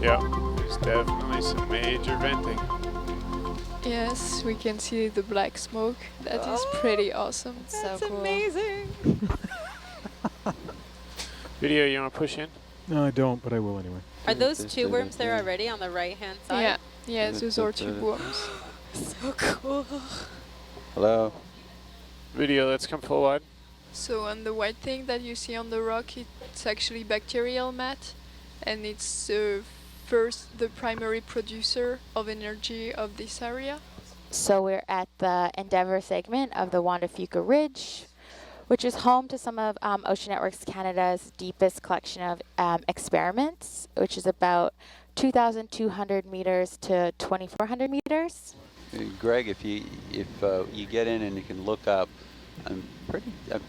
Yeah, there's definitely some major venting. Yes, we can see the black smoke. That is pretty awesome. That's so cool. Amazing. Video, you want to push in? No, I don't, but I will anyway. Are those tube worms there already on the right-hand side? Yeah, yes, those are tube worms. So cool. Hello. Video, let's come full wide. So on the white thing that you see on the rock, it's actually bacterial mat, and it's the primary producer of energy of this area. So we're at the Endeavour segment of the Juan de Fuca Ridge, which is home to some of Ocean Networks Canada's deepest collection of experiments, which is about 2,200 meters to 2,400 meters. Greg, if you get in and you can look up, I'm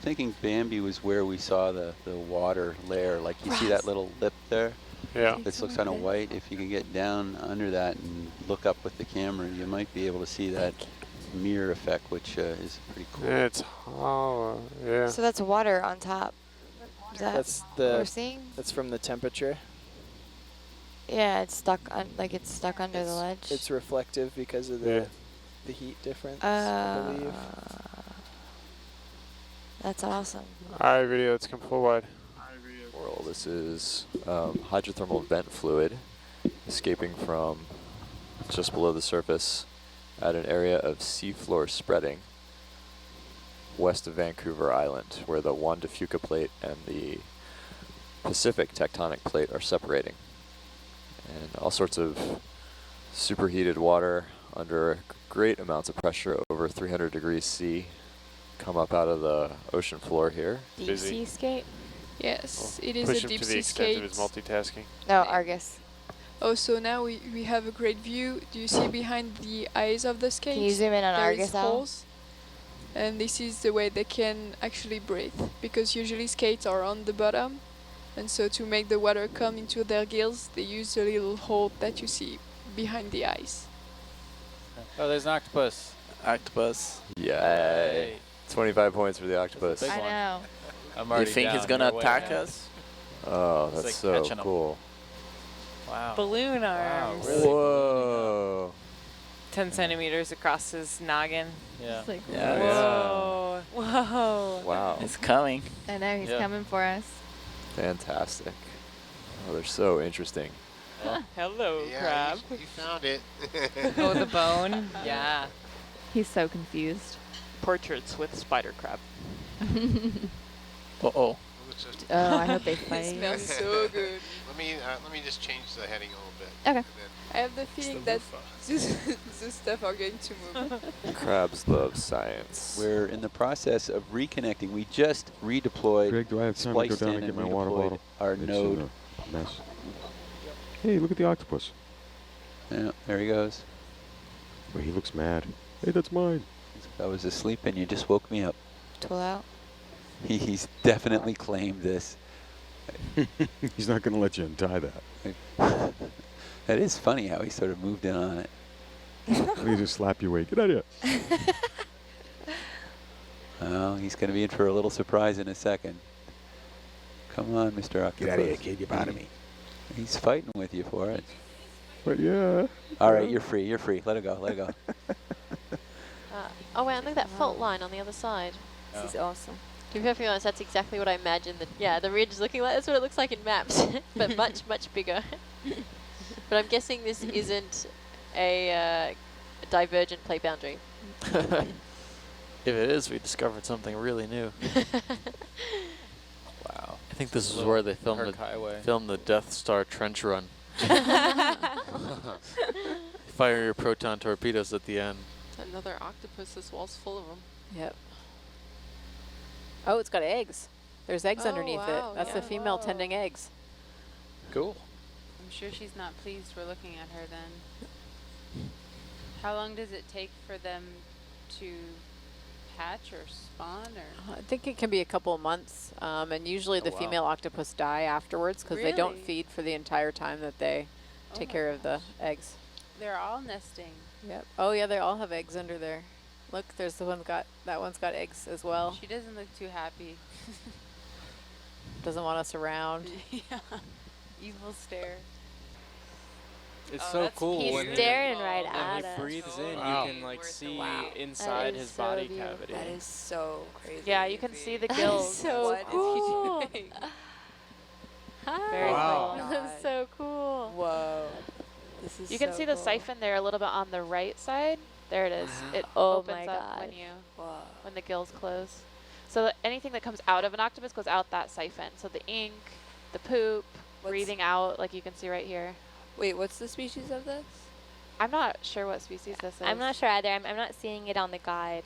thinking Bambi was where we saw the water layer. Like you see that little lip there? Yeah. This looks kind of white. If you can get down under that and look up with the camera, you might be able to see that mirror effect, which is pretty cool. Yeah, it's hollow. Yeah. So that's water on top. Is that That's what the. we're seeing? That's from the temperature. Yeah, it's stuck like it's stuck under the ledge. It's reflective because of the heat difference. I believe. That's awesome. Alright, video, let's come full wide. World. This is hydrothermal vent fluid escaping from just below the surface at an area of seafloor spreading west of Vancouver Island, where the Juan de Fuca plate and the Pacific tectonic plate are separating. And all sorts of superheated water under great amounts of pressure over 300 degrees C come up out of the ocean floor here. Deep sea skate? Yes, Well, it is push a him deep to the sea extent skate. of his multitasking. No, Argus. Oh, so now we have a great view. Do you see behind the eyes of the skate? Can you zoom in on there Argus, is Al? holes. And this is the way they can actually breathe, because usually skates are on the bottom, and so to make the water come into their gills, they use a little hole that you see behind the eyes. Oh, there's an octopus. Octopus. Yay! 25 points for the octopus. Big I one. know. I'm You already think down. he's gonna You're way attack down. us? Oh, It's that's like so catching 'em. cool. Wow. Balloon Wow, arms. really? Whoa! 10 centimeters across his noggin. Yeah. It's like, Yeah, whoa. Whoa. Wow. It's coming. I know, he's Yeah. coming for us. Fantastic. Oh, they're so interesting. Hello, crab. You found it. Oh, the bone? Yeah. He's so confused. Portraits with spider crab. Uh-oh. Oh, I hope they It fight. smells so good. Let me just change the heading a little bit. Okay. And then I have the feeling that this stuff are going to move. Crabs love science. We're in the process of reconnecting. We just redeployed, Greg, do I have time to go spliced down in and get my redeployed water bottle? our It's in node. a mess. Hey, look at the octopus. Yeah, there he goes. Oh, he looks mad. Hey, that's mine. I was asleep and you just woke me up. Tool out. He's definitely claimed this. He's not going to let you untie that. That is funny how he sort of moved in on it. He just slap you away. Get out of here. Oh, he's going to be in for a little surprise in a second. Come on, Mr. Octopus. Get out of here, kid. You're out of me. He's fighting with you for it. But yeah. All right, you're free. You're free. Let it go. Let it go. Oh wait, look at that fault line on the other side. This is awesome. To be perfectly honest, that's exactly what I imagined. The ridge is looking like. That's what it looks like in maps, but much, much bigger. But I'm guessing this isn't a divergent plate boundary. If it is, we discovered something really new. Wow. I think this is where they filmed the Death Star trench run. Fire your proton torpedoes at the end. Another octopus. This wall's full of them. Yep. Oh, it's got eggs. There's eggs underneath wow, it. That's the female tending eggs. Cool. I'm sure she's not pleased we're looking at her then. How long does it take for them to hatch or spawn? Or I think it can be a couple of months, and usually the female octopus die afterwards because they don't Really? feed for the entire time that they take care of the eggs. They're all nesting. Yep. Oh yeah, they all have eggs under there. Look, there's the one that one's got eggs as well. She doesn't look too happy. Doesn't want us around. Yeah. Evil stare. It's Oh, so that's cool He's when he, staring right when at he us. breathes in. Wow. You can like see Wow. inside That is his so body beautiful. cavity. That is so crazy. Yeah, you can see the That is gills. so What is he cool. doing? Hi. Very Wow. cool. That's so cool. Whoa. This is You can so see the cool. siphon there a little bit on the right side. There it is. It Oh opens my up gosh. when the gills close. So that anything that comes out of an octopus goes out that siphon. So the ink, the poop, breathing out, like you can see right here. Wait, what's the species of this? I'm not sure what species this is. I'm not sure either. I'm not seeing it on the guide.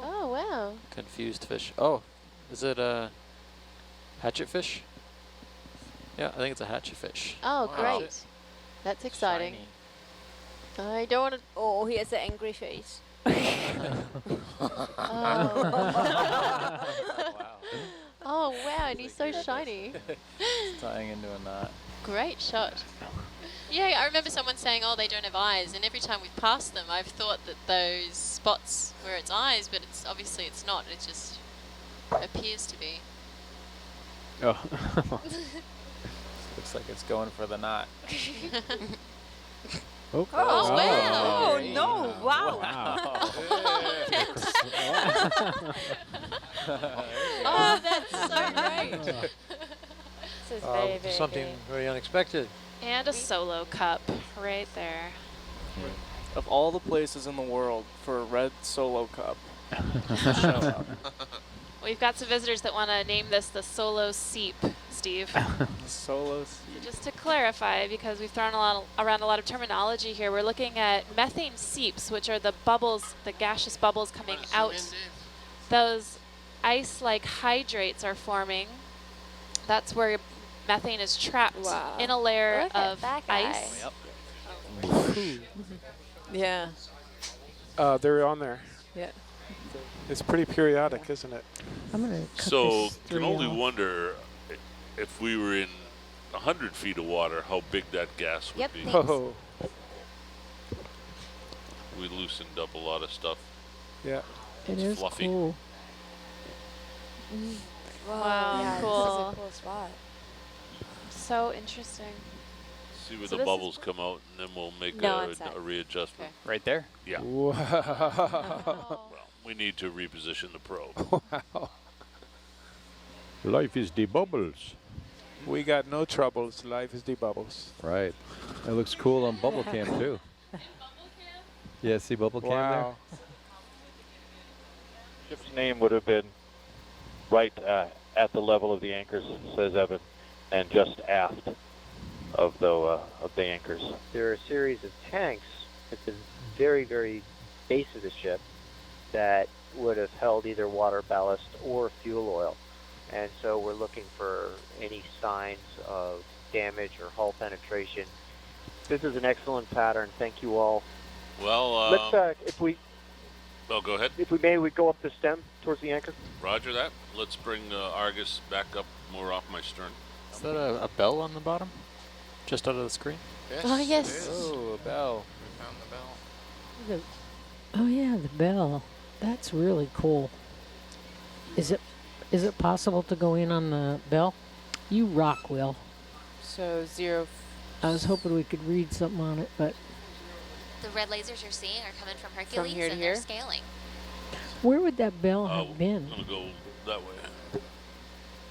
Oh, wow. Confused fish. Oh, is it a hatchet fish? Yeah, I think it's a hatchet fish. Oh, Wow. great. That's exciting. Shiny. I don't want to. Oh, he has an angry face. Oh, wow, and he's so shiny. It's tying into a knot. Great shot. Yeah, I remember someone saying, oh, they don't have eyes, and every time we've passed them, I've thought that those spots were its eyes, but it's obviously it's not. It just appears to be. Oh. Looks like it's going for the knot. Oh, Oh, wow. Oh, no. Wow. Oh, that's so great. This is very, very Something big. very unexpected. And a solo cup right there. Of all the places in the world for a red solo cup to show up. We've got some visitors that want to name this the solo seep, Steve. Solo So just to clarify, because we've thrown around a lot of terminology here, we're looking at methane seeps, which are the bubbles, the gaseous bubbles coming out. Those ice-like hydrates are forming. That's where methane is trapped Wow. in a layer Look at of that guy. ice. Yeah. They're on there. Yeah. It's pretty periodic, isn't it? I'm gonna cut So this can three only off. wonder if we were in 100 feet of water, how big that gas would Yep, be. thanks. Oh, We loosened up a lot of stuff. yeah. It It's is fluffy. cool. Wow, Yeah, cool. This is a cool spot. So interesting. See where So the this is- bubbles come out, and then we'll make No, a inside. readjustment. Right there? Yeah. Wow. Well, we need to reposition the probe. Wow. Life is the bubbles. We got no troubles. Life is the bubbles. Right. It looks cool on bubble cam too. Yeah, see bubble cam Wow. Ship's name would have been right at the level of the anchors, says Evan, and just aft of the anchors. There are a series of tanks at the very, very base of the ship that would have held either water ballast or fuel oil. And so we're looking for any signs of damage or hull penetration. This is an excellent pattern. Thank you all. Well, Let's, if we go ahead. we may, we go up the stem towards the anchor. Roger that. Let's bring Argus back up more off my stern. Is that a bell on the bottom? Just out of the screen? Yes, Oh, yes. it is. Oh, a bell. We found the bell. Oh yeah, the bell. That's really cool. Is it possible to go in on the bell? You rock, Will. So 0. I was hoping we could read something on it, but The red lasers you're seeing are coming from Hercules here to and here? they're scaling. where would that bell Oh, have been? I'm gonna go that way.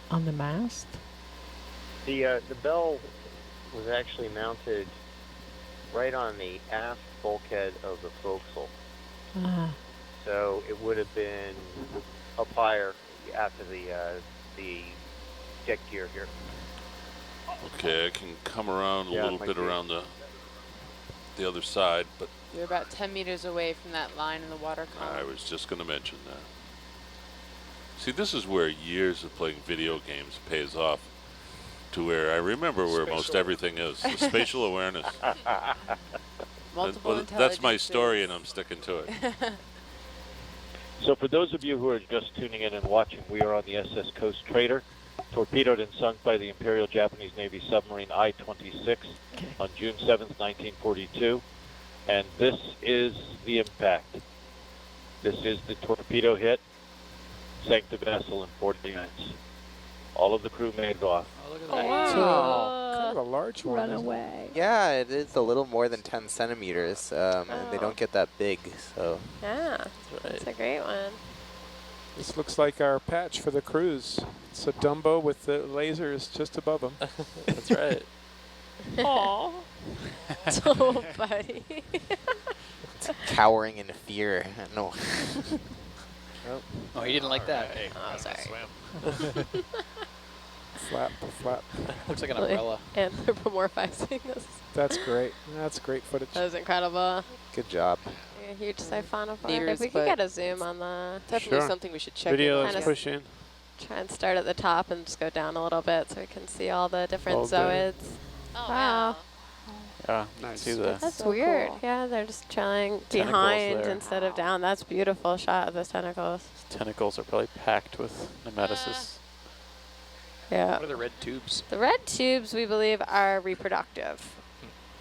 On the mast? The bell was actually mounted right on the aft bulkhead of the forecastle. Ah, So it would have been up higher after the deck gear here. Okay, I can come around a Yeah, little might bit be. around the other side, but You're about 10 meters away from that line in the water column. I was just going to mention that. See, this is where years of playing video games pays off, to where I remember where most Spatial everything is. The spatial awareness. Multiple That's my story, intelligences. and I'm sticking to it. So for those of you who are just tuning in and watching, we are on the SS Coast Trader, torpedoed and sunk by the Imperial Japanese Navy submarine I-26 on June 7th, 1942. And this is the impact. This is the torpedo hit, sank the vessel in 40 minutes. All of the crew made it off. Oh, look at Oh, that. wow. Kind of a large one. Run isn't it? away. Yeah, it is a little more than 10 centimeters, and they don't get that big, so. Yeah, that's a great one. This looks like our patch for the cruise. It's a Dumbo with the lasers just above him. That's right. Aww. So funny. Cowering in fear. No. Oh, he didn't like that. Oh, sorry. Flap, flap. Looks like an umbrella. Anthropomorphizing this. That's great. That's great footage. That was incredible. Good job. A huge siphonophore. Meters, If we could but get a zoom on the... definitely Sure. something we should check. Video, in let's push in. Try and start at the top and just go down a little bit so we can see all the different All day. zooids. Oh, Wow. Yeah, Nice. see the That's So weird. cool. Yeah, they're just trying Tentacles behind there. instead of down. That's beautiful shot of those tentacles. tentacles are probably packed with nematocysts. Yeah. What are the red tubes? The red tubes, we believe, are reproductive.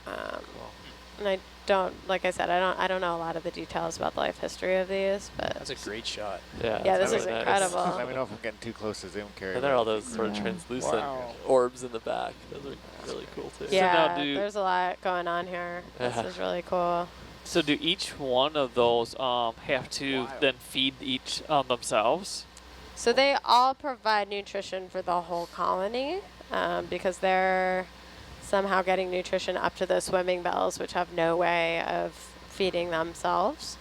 And I don't, like I said, I don't know a lot of the details about the life history of these, but That's a great shot. Yeah, yeah, that's this is really nice. incredible. Let me know if I'm getting too close to zoom carry. And there are all those sort of Yeah. translucent Wow. orbs in the back. Those are really cool too. Yeah, So now there's a lot going on here. This Yeah. is really cool. So do each one of those have to then feed each themselves? So they all provide nutrition for the whole colony because they're somehow getting nutrition up to the swimming bells, which have no way of feeding themselves.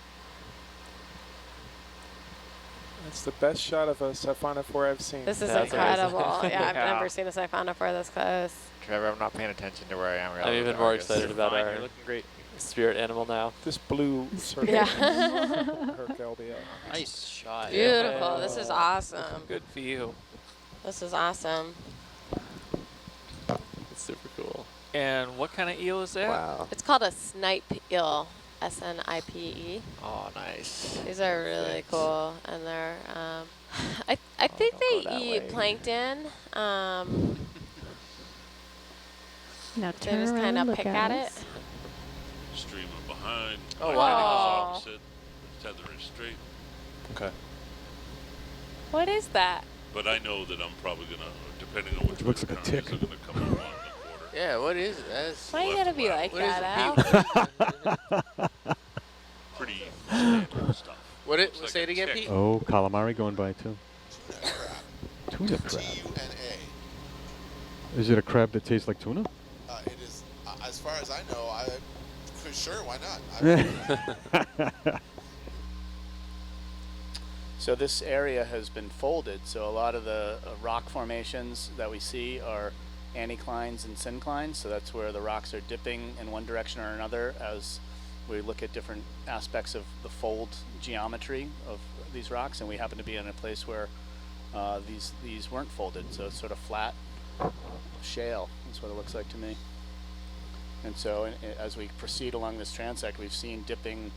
That's the best shot of a siphonophore I've seen. This is That's incredible. amazing. Yeah, I've Yeah. never seen a siphonophore this close. Trevor, I'm not paying attention to where I am. I'm even more excited about Fine, our you're looking great. spirit animal now. This blue circle. Yeah. Herc LBL. Nice shot. Beautiful. This is awesome. Good for you. This is awesome. It's super cool. And what kind of eel is that? Wow. It's called a snipe eel. SNIPE. Oh, nice. These are really cool, and they're. I think don't they go that eat way. plankton. Now They turn just around kind of and look pick at at it. us. Streaming behind. Oh, My wow. heading is Aw. opposite. Tether is straight. Okay. What is that? But I know that I'm probably going to, depending on which It looks way like the a current tick. is, I'm going to come up on the quarter. Yeah, what is it? That's Why you left gotta be to like what is that, Al? Pretty standard stuff. What it? Looks like Say a it again, tick. Pete. Oh, calamari going by too. Tuna crab. Is it a crab that tastes like tuna? It is, as far as I know, sure, why not? So this area has been folded, so a lot of the rock formations that we see are anticlines and synclines, so that's where the rocks are dipping in one direction or another as we look at different aspects of the fold geometry of these rocks, and we happen to be in a place where these weren't folded, so it's sort of flat shale. That's what it looks like to me. And so as we proceed along this transect, we've seen dipping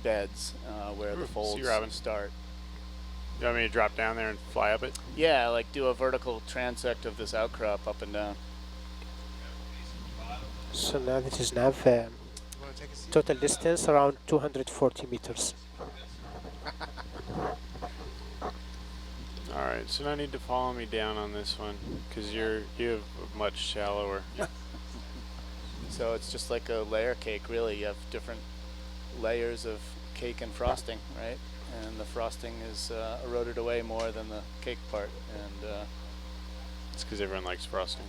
beds where the folds start. You want me to drop down there and fly up it? Yeah, like do a vertical transect of this outcrop up and down. So now this is nav total distance around 240 meters. All right, so no need to follow me down on this one because you have a much shallower. So it's just like a layer cake, really. You have different layers of cake and frosting, right? And the frosting is eroded away more than the cake part, and it's because everyone likes frosting.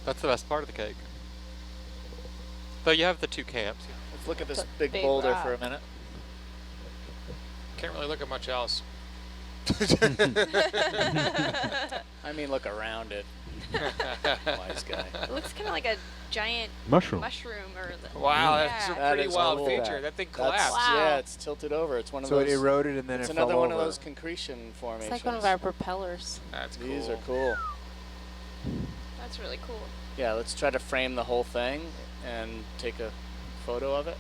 That's the best part of the cake. Though you have the two camps. let's look at this big boulder for a rock. minute. Can't really look at much else. I mean, look around it. Wise guy. It looks kind of like a giant Mushroom. or Wow, that's a That pretty is wild cool. feature. That thing That's- collapsed. Yeah, it's tilted over. It's one of So those. it eroded and then it's it another fell one of over. those concretion formations. It's like one of our propellers. That's cool. These are cool. That's really cool. Yeah, let's try to frame the whole thing and take a photo of it.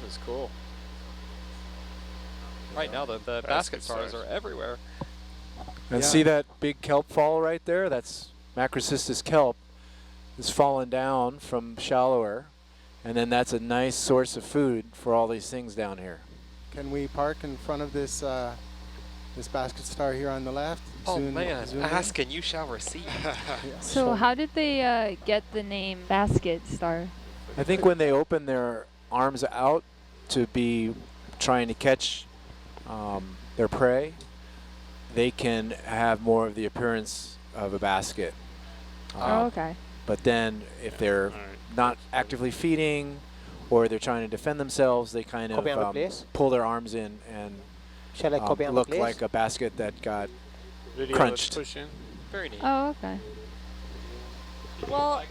This is cool. Right now, the basket stars are everywhere. And see that big kelp fall right there? That's Macrocystis kelp. It's fallen down from shallower, and then that's a nice source of food for all these things down here. Can we park in front of this This basket star here on the left. Oh Zoom- man, zoom in. ask and you shall receive. So how did they get the name basket star? I think when they open their arms out to be trying to catch their prey, they can have more of the appearance of a basket. Oh, okay. But then if they're not actively feeding or they're trying to defend themselves, they kind Copy on the of place. pull their arms in and Shall I copy on the look place? like a basket that got Video, crunched. let's push in. Very neat. Oh, okay. Well,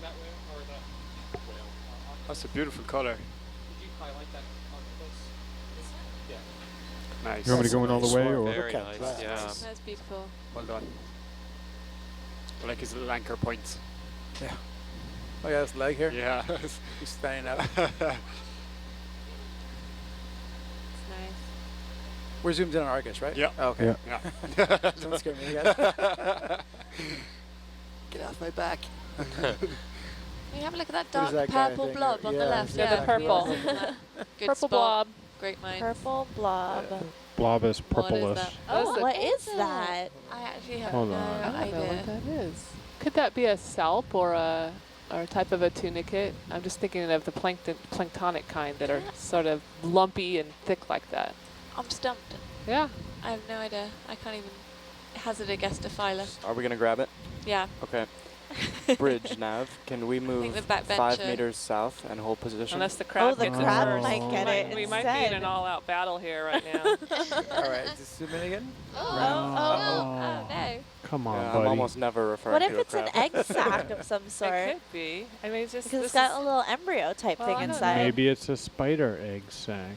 That's a beautiful color. Nice. You want me to go in all the way, or? Very nice. Yeah. That's beautiful. Well done. I like his little anchor points. Yeah. Oh yeah, his leg here? Yeah. He's standing up. It's nice. We're zoomed in on Argus, right? Yeah. Oh, okay. Yeah. Don't scare me, guys. Get off my back. you have a look at that What dark is that guy purple thing? blob on the Yeah. left. Yeah, the purple. Good Purple spot. blob. Great mind. Purple blob. Blobus What is purpleless. that? Oh, what is that? that? I actually have Hold no on. I don't know idea. what that is. Could that be a salp or a type of a tunicate? I'm just thinking of the planktonic kind that are sort of lumpy and thick like that. I'm stumped. Yeah. I have no idea. I can't even hazard a guess to Phyla. Are we gonna grab it? Yeah. Okay. Bridge nav. Can we move the backbencher- 5 meters south and hold position? Unless the crab the gets it crab first. might get it We might be in instead. an all-out battle here right now. All right, just zoom in again. Oh no. Come on, Yeah, buddy. I'm almost never referring What to if a it's an crab. egg sac of some It sort? could be. I mean, it's just Because it's this got is- a little embryo type Well, thing I don't know. inside. Maybe it's a spider egg sac.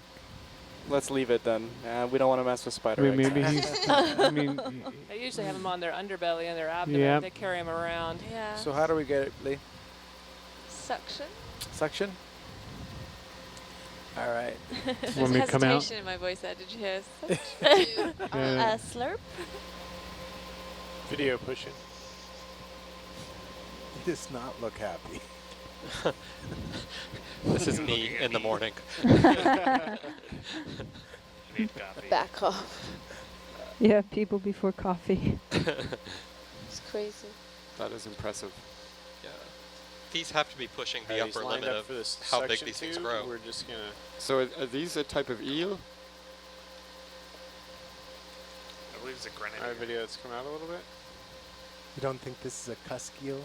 Let's leave it then. We don't want to mess with I spider mean, eggs. maybe he's. I mean, They usually have them on their underbelly and their abdomen. Yeah. They carry them around. Yeah. So how do we get it, Lee? Suction. Suction? All right. There's Want me to come out? hesitation in my voice there. Did you hear? Yeah. Slurp? Video pushing. He does not look happy. This is me in the morning. Back off. Yeah, people before coffee. It's crazy. That is impressive. Yeah. These have to be pushing the He's upper lined limit up of for this how big section these things two. grow. We're just gonna. So are these a type of eel? I believe it's a grenadier. Alright, video. Let's come out a little bit. You don't think this is a cuskeel?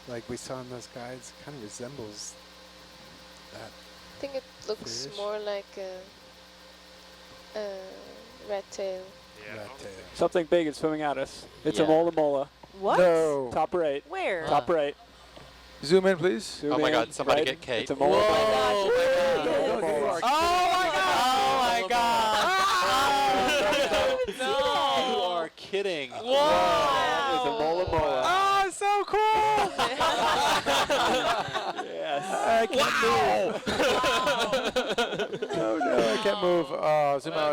Like we saw in those guides? Kind of resembles that. I think it looks Fish. more like a red tail. Rat tail. Something big is swimming at us. It's Yeah. a mola mola. What? No. Top right. Where? Top right. Zoom in, please. Zoom Oh my in, God, somebody right. get Kate. It's a mola. Oh my God! You are kidding. That is a mola mola. Oh, so cool! Yes. I can't move. Oh no, I can't move. Zoom out.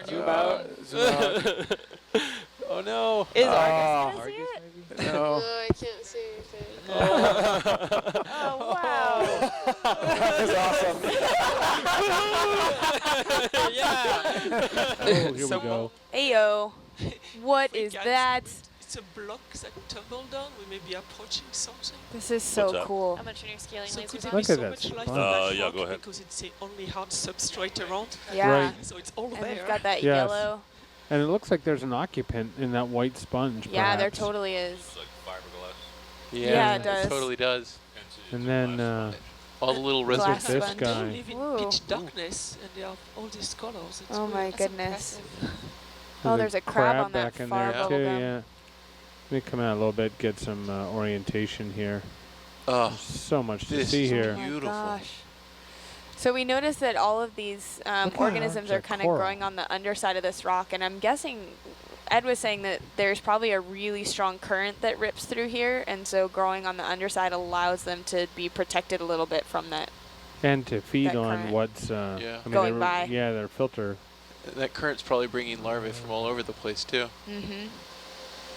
Zoom out. Zoom out. Oh no. Is Argus gonna see it? No. I can't see anything. Oh, wow. oh, here we go. Ayo. What is that? It's a block that tumbled down. We may be approaching something. This is What's so that? cool. How much are you scaling So lasers could on? it be Look so at that much life sponge. in that Yeah, rock go ahead. because it's the only hard substrate around. Yeah. So it's all And there. they've got that Yes. yellow. And it looks like there's an occupant in that white sponge. Yeah, there perhaps. totally is. It's like fiberglass. Yeah, it does. totally does. And then All the little Glass residents. this sponge. They guy. live in Whoa. pitch darkness and they have all these colors. It's Oh really- my that's goodness. impressive. Oh, there's a crab on that back in far there bubble too. gum. Yeah. Let me come out a little bit, get some orientation here. Oh, There's so much to this see is here. Oh my beautiful. gosh. So we noticed that all of these Look at organisms are that kind of coral. growing on the underside of this rock, and I'm guessing Ed was saying that there's probably a really strong current that rips through here, and so growing on the underside allows them to be protected a little bit from that. And to feed That on current. what's Yeah. I mean, Going they by. Yeah, their filter. That current's probably bringing larvae from all over the place too. Mm-hmm.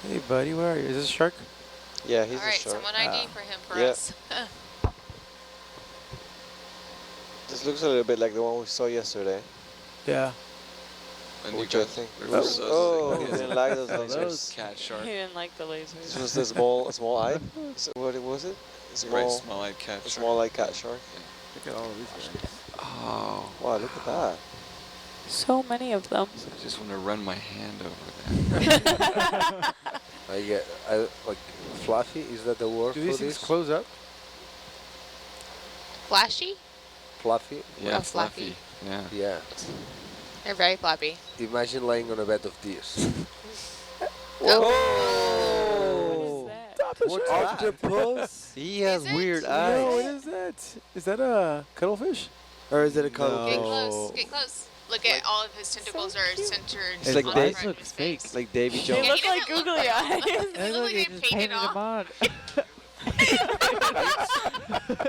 Hey, buddy, where are you? Is this a shark? Yeah, he's All right, someone ID for him for Yeah. us. This looks a little bit like the one we saw yesterday. Yeah. Which I think. Oh, he didn't like those lasers. Cat shark. He didn't like the lasers. This was the small-eyed. What was it? Small-eyed cat shark. Small-eyed cat shark. Look at all of these guys. Oh. Wow, look at that. So many of them. I just want to run my hand over that. Like fluffy. Is that the word Do for these things this? close up? Flashy? Fluffy. Yeah, Oh, fluffy. Yeah. Yeah. They're very floppy. Imagine lying on a bed of these. Oh. What's octopus? He has weird No, eyes. what is that? Is that a cuttlefish? Or is it a Get cuttlefish? close. Get close. Look at all of his tentacles are centered It's like on they the front of his face. like Davy They Jones. look like googly eyes. They look like they painted off. on.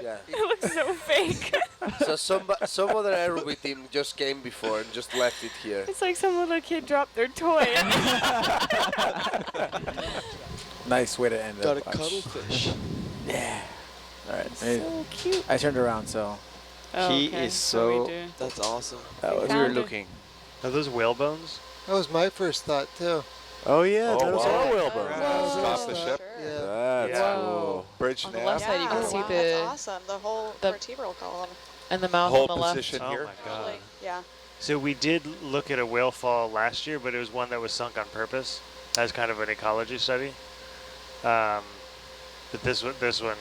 Yeah. It looks so fake. So some other aerobic team just came before and just left it here. It's like some little kid dropped their toy. Nice way to end it. Got a cuttlefish. Yeah. All right. So cute. I turned around, so. Oh, He okay. is So we so. do. That's awesome. That was We were found it. looking. Are those whale bones? That was my first thought too. Oh yeah, Oh, those wow. are whale bones. Stop the ship. Yeah. That's Yeah. cool. Bridge On the nav. left side, you can see the awesome. The whole the- vertebral column. and the mouth Hold on the left. position Oh here. my god. Yeah. So we did look at a whale fall last year, but it was one that was sunk on purpose as kind of an ecology study. But this one,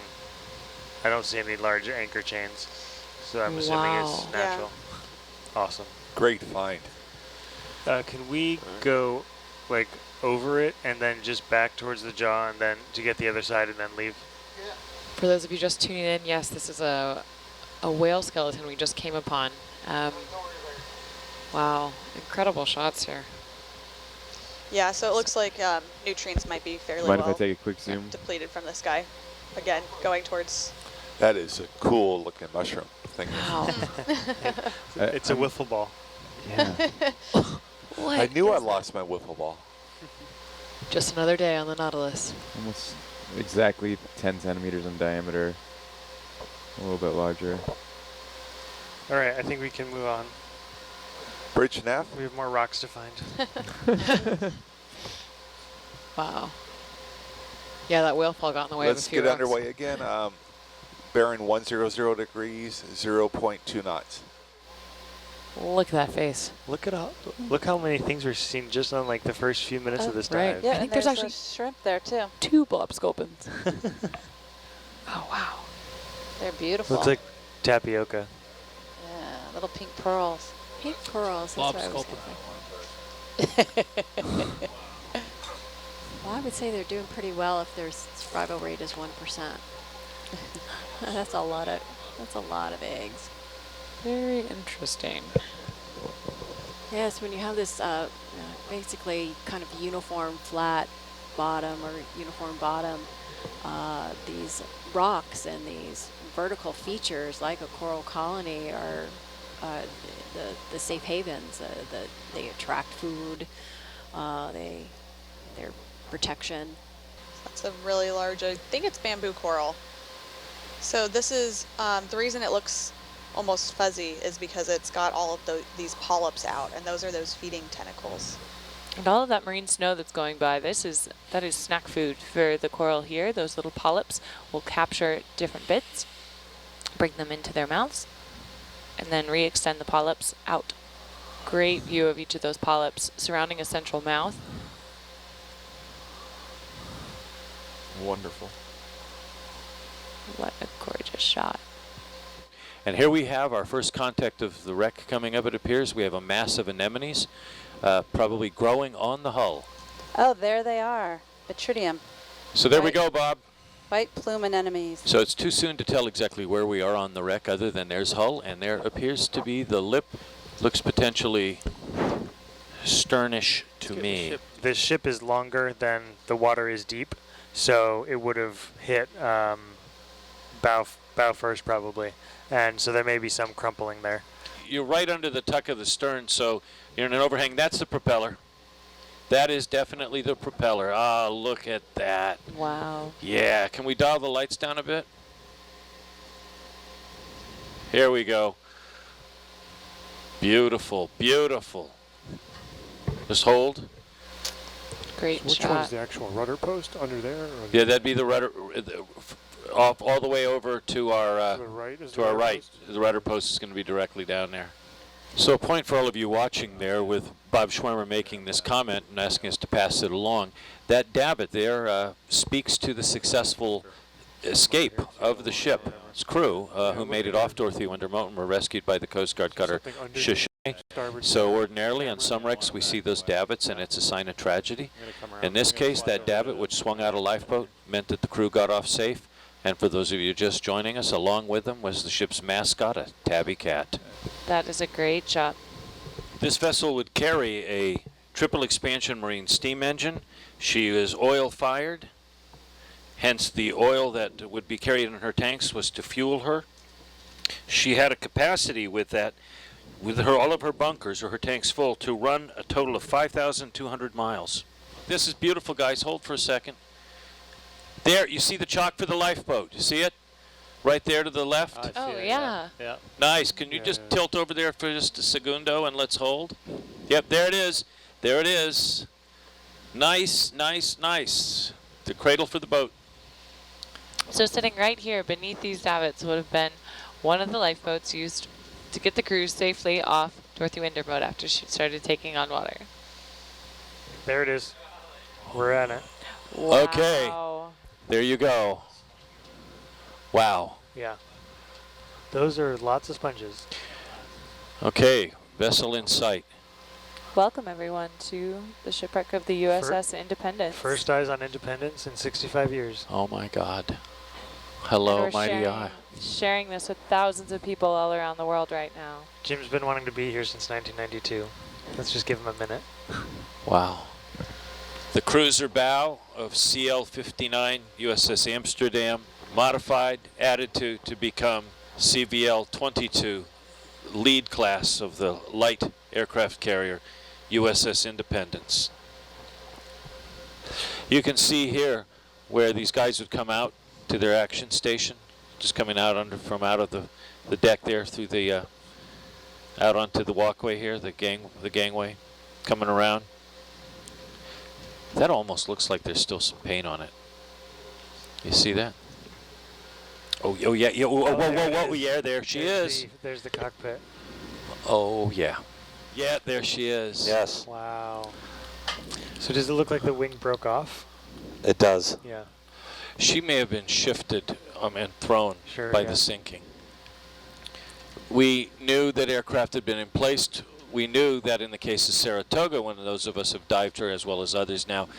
I don't see any large anchor chains, so I'm assuming it's Wow. natural. Awesome. Great find. Can we go like over it and then just back towards the jaw and then to get the other side and then leave? For those of you just tuning in, yes, this is a whale skeleton we just came upon. Wow, incredible shots here. Yeah, so it looks like nutrients might be fairly Mind if I well take a quick zoom? depleted from this guy. Again, going towards... That is a cool looking mushroom thing. Wow. It's a wiffle ball. Yeah. I knew I lost my wiffle ball. Just another day on the Nautilus. Almost exactly 10 centimeters in diameter. A little bit larger. All right, I think we can move on. Bridge nav. We have more rocks to find. Wow. Yeah, that whale fall got in the way Let's of a few get rocks. underway again. Bearing 100 degrees, 0.2 knots. Look at that face. Look how many things we're seeing just on like the first few minutes of this dive. Yeah, I think there's actually shrimp there too. 2 blob sculpins. Oh, wow. They're beautiful. Looks like tapioca. Yeah, little pink pearls. Pink pearls, Blob that's what Well, I would say they're doing pretty well if their survival rate is 1%. That's a lot of eggs. Very interesting. Yes, when you have this basically kind of uniform flat bottom or uniform bottom, these rocks and these vertical features like a coral colony are the safe havens. They attract food. They're protection. That's a really large, I think it's bamboo coral. So this is, the reason it looks almost fuzzy is because it's got all of these polyps out, and those are those feeding tentacles. And all of that marine snow that's going by, that is snack food for the coral here. Those little polyps will capture different bits, bring them into their mouths, and then re-extend the polyps out. Great view of each of those polyps surrounding a central mouth. Wonderful. What a gorgeous shot. And here we have our first contact of the wreck coming up, it appears. We have a mass of anemones probably growing on the hull. Oh, there they are. Yttrium. So there we go, Bob. White plume anemones. So it's too soon to tell exactly where we are on the wreck other than there's hull, and there appears to be the lip. Looks potentially sternish to me. The ship is longer than the water is deep, so it would have hit bow first probably, and so there may be some crumpling there. You're right under the tuck of the stern, so you're in an overhang. That's the propeller. That is definitely the propeller. Ah, look at that. Wow. Yeah, can we dial the lights down a bit? Here we go. Beautiful, beautiful. Just hold. Great Which shot. one's the actual rudder post under there? Or Yeah, that'd be the rudder, off all the way over to our to the right? Is to the our rudder right. post? The rudder post is going to be directly down there. So a point for all of you watching there, with Bob Schwimmer making this comment and asking us to pass it along. That davit there speaks to the successful escape of the ship's crew, who made it off Dorothy Wintermote and were rescued by the Coast Guard cutter Shoshone. So ordinarily on some wrecks we see those davits and it's a sign of tragedy. In this case, that davit which swung out a lifeboat meant that the crew got off safe. And for those of you just joining us, along with them was the ship's mascot, a tabby cat. That is a great shot. This vessel would carry a triple expansion marine steam engine. She is oil fired. Hence the oil that would be carried in her tanks was to fuel her. She had a capacity with that, with her all of her bunkers or her tanks full, to run a total of 5,200 miles. This is beautiful, guys. Hold for a second. There, you see the chalk for the lifeboat. You see it? Right there to the left? Oh, yeah. Yeah. Nice. Can you just tilt over there for just a segundo and let's hold? Yep, there it is. There it is. Nice, nice, nice. The cradle for the boat. So sitting right here beneath these davits would have been one of the lifeboats used to get the crew safely off Dorothy Wintermote after she started taking on water. There it is. We're at it. Wow. Okay. There you go. Wow. Yeah. Those are lots of sponges. Okay, vessel in sight. Welcome everyone to the shipwreck of the USS Independence. First eyes on Independence in 65 years. Oh my God. Hello, And we're mighty eye. sharing this with thousands of people all around the world right now. Jim's been wanting to be here since 1992. Let's just give him a minute. Wow. The cruiser bow of CL-59 USS Amsterdam, modified, added to become CVL-22, lead class of the light aircraft carrier USS Independence. You can see here where these guys would come out to their action station, just coming out from out of the deck there through the out onto the walkway here, the gangway, coming around. That almost looks like there's still some paint on it. You see that? Oh yeah, yeah. Whoa, yeah, there she is. There's the cockpit. Oh yeah. Yeah, there she is. Yes. Wow. So does it look like the wing broke off? It does. Yeah. She may have been shifted and thrown by yeah. the sinking. We knew that aircraft had been emplaced. We knew that in the case of Saratoga, when those of us have dived her as well as others now,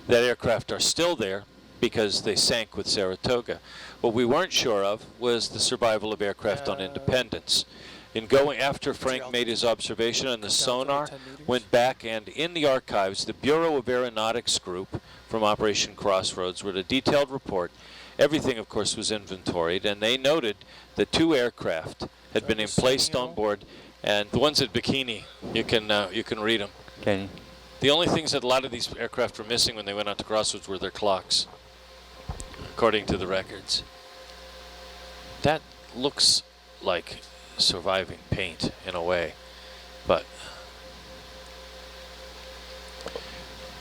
that aircraft are still there because they sank with Saratoga. What we weren't sure of was the survival of aircraft on Independence. In going after Frank made his observation and the sonar went back, and in the archives, the Bureau of Aeronautics group from Operation Crossroads wrote a detailed report. Everything, of course, was inventoried, and they noted that 2 aircraft had been emplaced on board. And the ones at Bikini, you can read them. Can you? The only things that a lot of these aircraft were missing when they went out to Crossroads were their clocks, according to the records. That looks like surviving paint in a way, but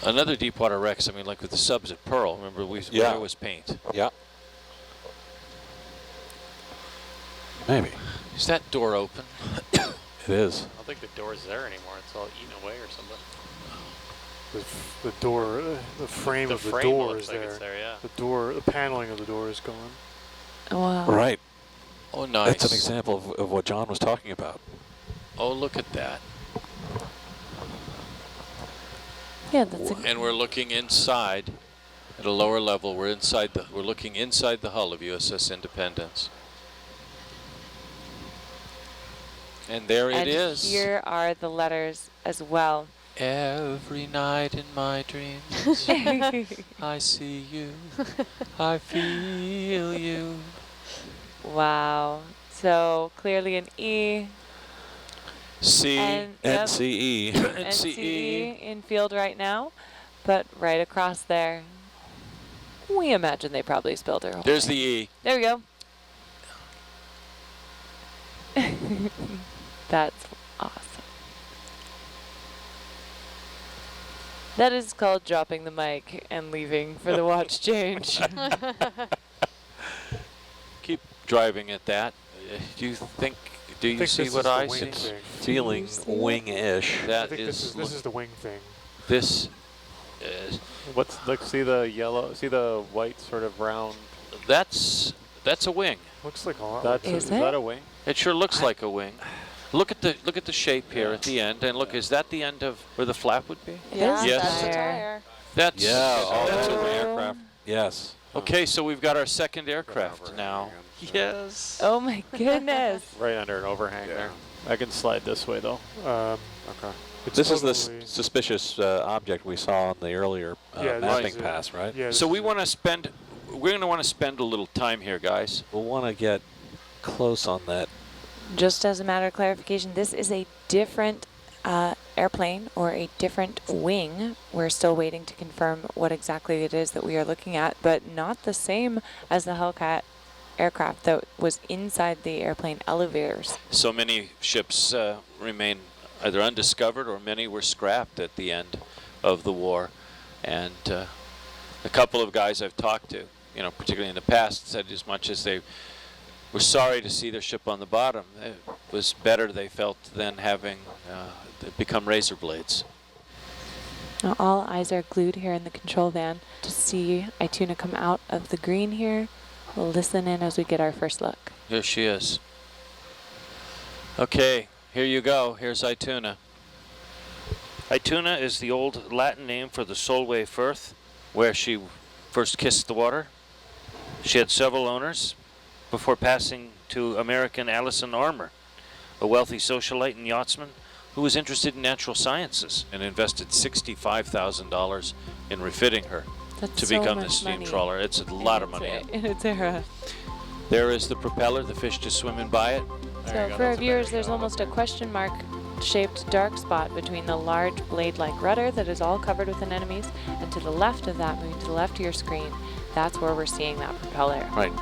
another deepwater wrecks. I mean, like with the subs at Pearl. Remember, there was paint. Yeah. Maybe. Is that door open? It is. I don't think the door's there anymore. It's all eaten away or something. The door, the frame of the door is like there. it's there, yeah. The door, the paneling of the door is gone. Wow. Right. Oh, nice. That's an example of what John was talking about. Oh, look at that. Yeah, that's And we're looking inside at a lower level. We're looking inside the hull of USS Independence. And there it is. And here are the letters as well. Every night in my dreams, I see you, I feel you. Wow. So clearly an E. C and NCE. NCE in field right now, but right across there, we imagine they probably spilled her. There's the E. There we go. That's awesome. That is called dropping the mic and leaving for the watch change. Keep driving at that. Do you see what I see? Feeling wing-ish. I That think is. this is the wing thing. This. Look, see the yellow, see the white sort of round. That's a wing. Looks like a lot. That's like is that a wing? It sure looks like a wing. Look at the shape here at the end, and look, is that the end of where the flap would be? Yeah, Yes. that's a tire. That's that's a an wing. aircraft. Yes. Okay, so we've got our second aircraft now. Yes. Oh my goodness. Right under an overhang there. I can slide this way though. Okay. This is the suspicious object we saw on the earlier mapping is pass, right? Yeah, So we're going to spend a little time here, guys. We'll want to get close on that. Just as a matter of clarification, this is a different airplane or a different wing. We're still waiting to confirm what exactly it is that we are looking at, but not the same as the Hellcat aircraft that was inside the airplane elevators. So many ships remain either undiscovered or many were scrapped at the end of the war. And a couple of guys I've talked to, particularly in the past, said as much as they were sorry to see their ship on the bottom. It was better, they felt, than having become razor blades. Now all eyes are glued here in the control van to see Ituna come out of the green here. We'll listen in as we get our first look. Here she is. Okay, here you go. Here's Ituna. Ituna is the old Latin name for the Solway Firth, where she first kissed the water. She had several owners before passing to American Allison Armour, a wealthy socialite and yachtsman who was interested in natural sciences and invested $65,000 in refitting her to become the steam trawler. It's a lot of money. In its era. There is the propeller, the fish just swimming by it. So for our viewers, there's almost a question mark shaped dark spot between the large blade-like rudder that is all covered with anemones, and to the left of that, moving to the left of your screen, that's where we're seeing that propeller. Right.